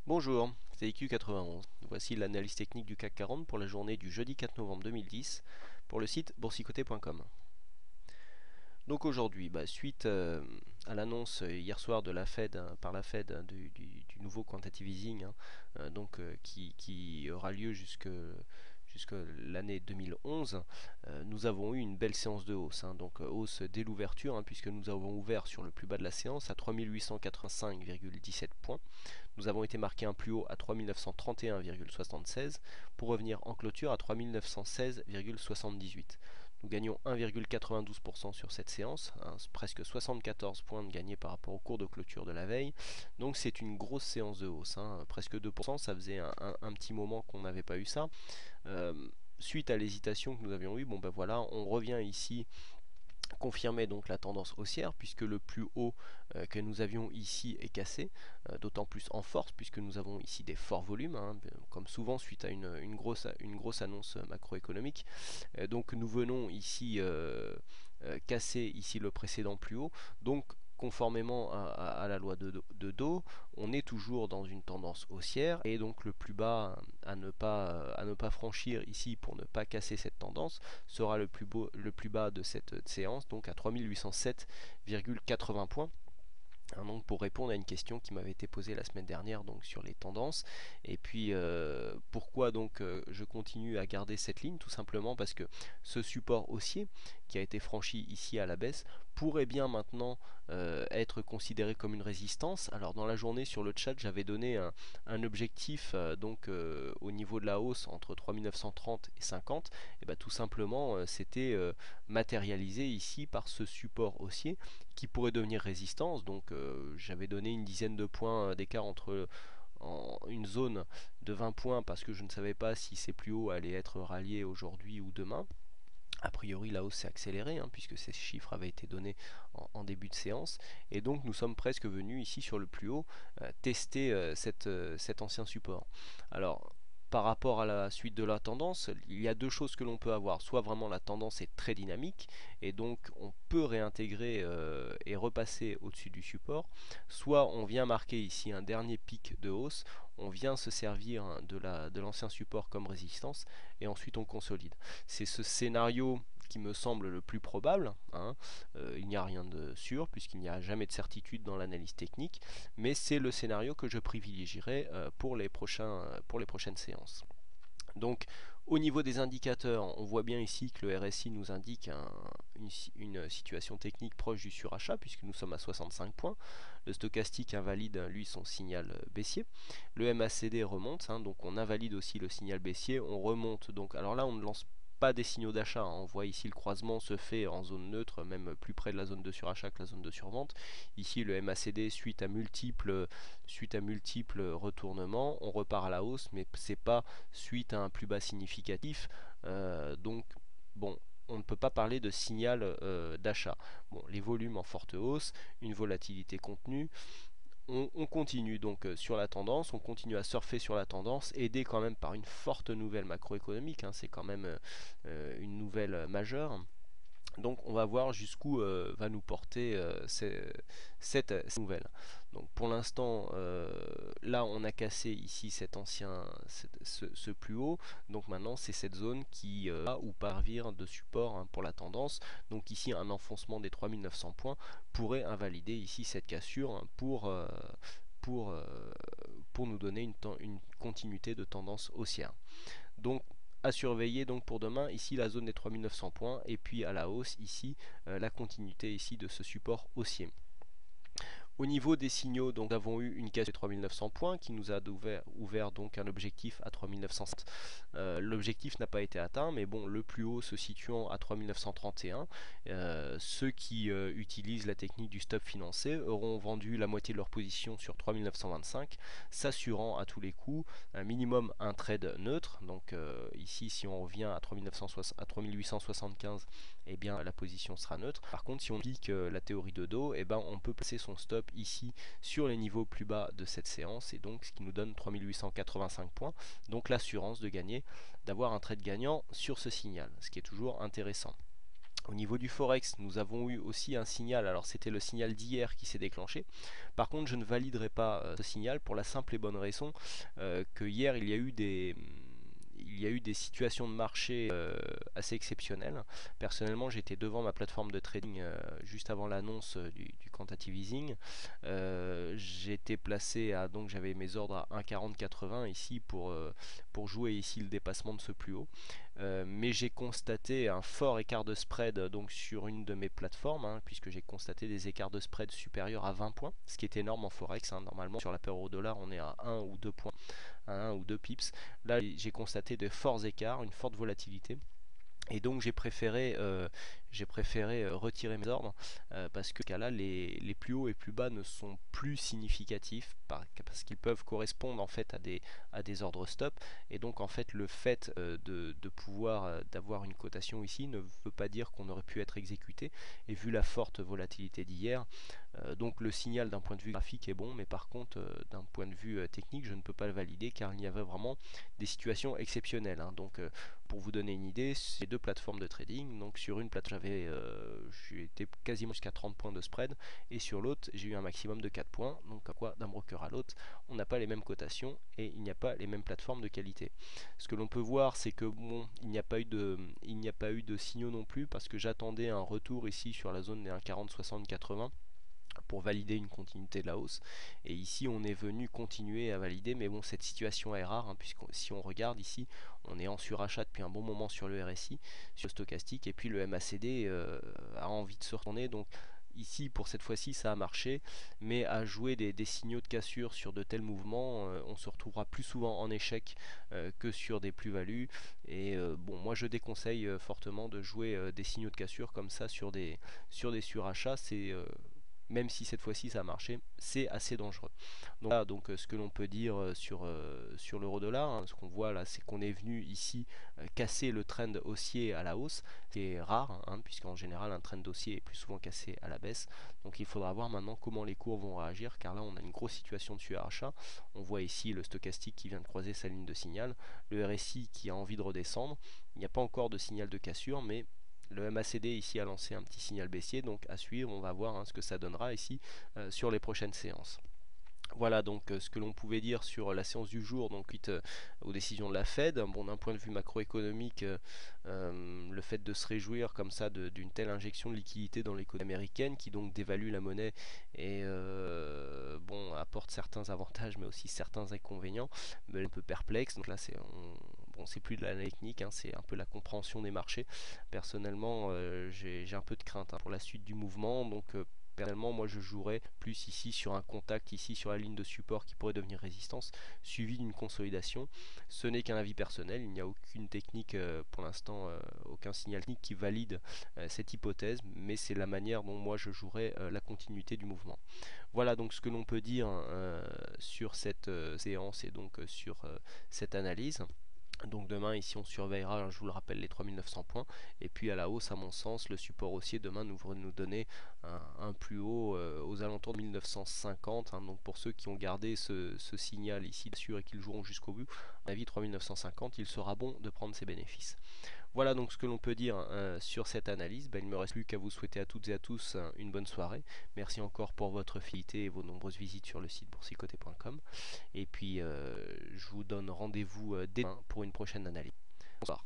Bonjour, c'est IQ91. Voici l'analyse technique du CAC 40 pour la journée du jeudi 4 novembre 2010 pour le site boursicoté.com. Donc aujourd'hui, suite à l'annonce hier soir de la Fed, par la Fed du nouveau quantitative easing, qui aura lieu jusque l'année 2011, nous avons eu une belle séance de hausse, hausse dès l'ouverture, puisque nous avons ouvert sur le plus bas de la séance à 3885,17 points. Nous avons été marqués un plus haut à 3931,76 pour revenir en clôture à 3916,78. Nous gagnons 1,92% sur cette séance, presque 74 points de gagnés par rapport au cours de clôture de la veille. Donc c'est une grosse séance de hausse, presque 2%, ça faisait un petit moment qu'on n'avait pas eu ça. Suite à l'hésitation que nous avions eue, voilà, on revient ici confirmer donc la tendance haussière puisque le plus haut que nous avions ici est cassé, d'autant plus en force puisque nous avons ici des forts volumes, comme souvent suite à une grosse annonce macroéconomique. Donc nous venons ici casser ici le précédent plus haut. Donc conformément à la loi de Dow, on est toujours dans une tendance haussière et donc le plus bas à ne pas franchir ici pour ne pas casser cette tendance sera le plus bas de cette séance, donc à 3807,80 points. Donc pour répondre à une question qui m'avait été posée la semaine dernière donc sur les tendances et puis pourquoi donc je continue à garder cette ligne, tout simplement parce que ce support haussier qui a été franchi ici à la baisse pourrait bien maintenant être considéré comme une résistance. Alors dans la journée sur le chat j'avais donné un objectif au niveau de la hausse entre 3930 et 50, et tout simplement c'était matérialisé ici par ce support haussier qui pourrait devenir résistance. Donc j'avais donné une dizaine de points d'écart entre une zone de 20 points parce que je ne savais pas si ces plus hauts allaient être ralliés aujourd'hui ou demain. A priori, la hausse s'est accélérée puisque ces chiffres avaient été donnés en début de séance. Et donc, nous sommes presque venus ici sur le plus haut tester cet ancien support. Alors, par rapport à la suite de la tendance, il y a deux choses que l'on peut avoir. Soit vraiment la tendance est très dynamique et donc on peut réintégrer et repasser au-dessus du support. Soit on vient marquer ici un dernier pic de hausse, on vient se servir de l'ancien support comme résistance et ensuite on consolide. C'est ce scénario qui me semble le plus probable. Il n'y a rien de sûr puisqu'il n'y a jamais de certitude dans l'analyse technique, mais c'est le scénario que je privilégierai pour les prochaines séances. Donc au niveau des indicateurs, on voit bien ici que le RSI nous indique une situation technique proche du surachat puisque nous sommes à 65 points. Le stochastique invalide lui son signal baissier. Le MACD remonte, donc on invalide aussi le signal baissier. On remonte donc. Alors là on ne lance pas des signaux d'achat, on voit ici le croisement se fait en zone neutre, même plus près de la zone de surachat que la zone de survente. Ici le MACD suite à multiples retournements, on repart à la hausse, mais c'est pas suite à un plus bas significatif. Donc bon, on ne peut pas parler de signal d'achat. Bon, les volumes en forte hausse, une volatilité contenue. On continue donc sur la tendance, on continue à surfer sur la tendance, aidé quand même par une forte nouvelle macroéconomique, c'est quand même une nouvelle majeure. Donc on va voir jusqu'où va nous porter cette nouvelle. Donc pour l'instant, là on a cassé ici ce plus haut. Donc maintenant c'est cette zone qui va ou parvient de support pour la tendance. Donc ici un enfoncement des 3900 points pourrait invalider ici cette cassure pour, pour nous donner une continuité de tendance haussière. Donc à surveiller donc pour demain, ici la zone des 3900 points et puis à la hausse ici la continuité ici de ce support haussier. Au niveau des signaux, donc, nous avons eu une casse de 3900 points qui nous a ouvert donc un objectif à 3900. L'objectif n'a pas été atteint, mais bon, le plus haut se situant à 3931. Ceux qui utilisent la technique du stop financé auront vendu la moitié de leur position sur 3925, s'assurant à tous les coups un minimum un trade neutre. Donc ici, si on revient à 3875, eh bien la position sera neutre. Par contre, si on applique la théorie de Dow, on peut placer son stop ici sur les niveaux plus bas de cette séance, et donc ce qui nous donne 3885 points, donc l'assurance de gagner, d'avoir un trade gagnant sur ce signal, ce qui est toujours intéressant. Au niveau du Forex, nous avons eu aussi un signal, alors c'était le signal d'hier qui s'est déclenché. Par contre, je ne validerai pas ce signal pour la simple et bonne raison que hier il y a eu des situations de marché assez exceptionnelles. Personnellement, j'étais devant ma plateforme de trading juste avant l'annonce du quantitative easing. J'étais placé à, donc j'avais mes ordres à 1,4080 ici pour jouer ici le dépassement de ce plus haut. Mais j'ai constaté un fort écart de spread donc sur une de mes plateformes, hein, puisque j'ai constaté des écarts de spread supérieurs à 20 points, ce qui est énorme en Forex. Hein. Normalement, sur la paire euro-dollar, on est à 1 ou 2 points, à 1 ou 2 pips. Là, j'ai constaté de forts écarts, une forte volatilité. Et donc j'ai préféré retirer mes ordres parce que cas là les plus hauts et plus bas ne sont plus significatifs parce qu'ils peuvent correspondre en fait à des ordres stop, et donc en fait le fait de pouvoir d'avoir une cotation ici ne veut pas dire qu'on aurait pu être exécuté, et vu la forte volatilité d'hier, donc le signal d'un point de vue graphique est bon, mais par contre d'un point de vue technique je ne peux pas le valider car il y avait vraiment des situations exceptionnelles. Hein. Donc pour vous donner une idée, c'est deux plateformes de trading. Donc sur une plateforme, j'ai été quasiment jusqu'à 30 points de spread, et sur l'autre, j'ai eu un maximum de 4 points. Donc à quoi d'un broker à l'autre, on n'a pas les mêmes cotations et il n'y a pas les mêmes plateformes de qualité. Ce que l'on peut voir, c'est que bon, il n'y a pas eu de signaux non plus, parce que j'attendais un retour ici sur la zone des 1,40, 60, 80 pour valider une continuité de la hausse, et ici on est venu continuer à valider, mais bon, cette situation est rare, hein, puisque si on regarde ici, on est en surachat depuis un bon moment sur le RSI, sur le stochastique, et puis le MACD a envie de se retourner. Donc ici pour cette fois-ci ça a marché, mais à jouer des signaux de cassure sur de tels mouvements, on se retrouvera plus souvent en échec que sur des plus-values. Et bon, moi je déconseille fortement de jouer des signaux de cassure comme ça sur des surachats. C'est même si cette fois-ci ça a marché, c'est assez dangereux. Donc, là, donc ce que l'on peut dire sur l'euro-dollar, hein, ce qu'on voit là, c'est qu'on est venu ici casser le trend haussier à la hausse. C'est rare, hein, puisqu'en général un trend haussier est plus souvent cassé à la baisse. Donc il faudra voir maintenant comment les cours vont réagir, car là on a une grosse situation de surachat. On voit ici le stochastique qui vient de croiser sa ligne de signal, le RSI qui a envie de redescendre. Il n'y a pas encore de signal de cassure, mais le MACD ici a lancé un petit signal baissier, donc à suivre, on va voir hein, ce que ça donnera ici sur les prochaines séances. Voilà donc ce que l'on pouvait dire sur la séance du jour, donc suite aux décisions de la Fed. Bon, d'un point de vue macroéconomique, le fait de se réjouir comme ça d'une telle injection de liquidité dans l'économie américaine, qui donc dévalue la monnaie et bon, apporte certains avantages mais aussi certains inconvénients, mais un peu perplexe. Donc là bon, c'est plus de la technique, hein, c'est un peu la compréhension des marchés. Personnellement, j'ai un peu de crainte hein, pour la suite du mouvement, donc personnellement, moi je jouerais plus ici sur un contact, ici sur la ligne de support qui pourrait devenir résistance, suivi d'une consolidation. Ce n'est qu'un avis personnel, il n'y a aucune technique pour l'instant, aucun signal technique qui valide cette hypothèse, mais c'est la manière dont moi je jouerais la continuité du mouvement. Voilà donc ce que l'on peut dire sur cette séance et donc sur cette analyse. Donc demain ici on surveillera, hein, je vous le rappelle, les 3900 points, et puis à la hausse à mon sens le support haussier demain nous donner un plus haut aux alentours de 1950, hein. Donc pour ceux qui ont gardé ce signal ici dessus et qui le joueront jusqu'au bout, à mon avis 3950, il sera bon de prendre ses bénéfices. Voilà donc ce que l'on peut dire sur cette analyse. Il ne me reste plus qu'à vous souhaiter à toutes et à tous une bonne soirée. Merci encore pour votre fidélité et vos nombreuses visites sur le site boursicoté.com. Et puis je vous donne rendez-vous demain pour une prochaine analyse. Bonsoir.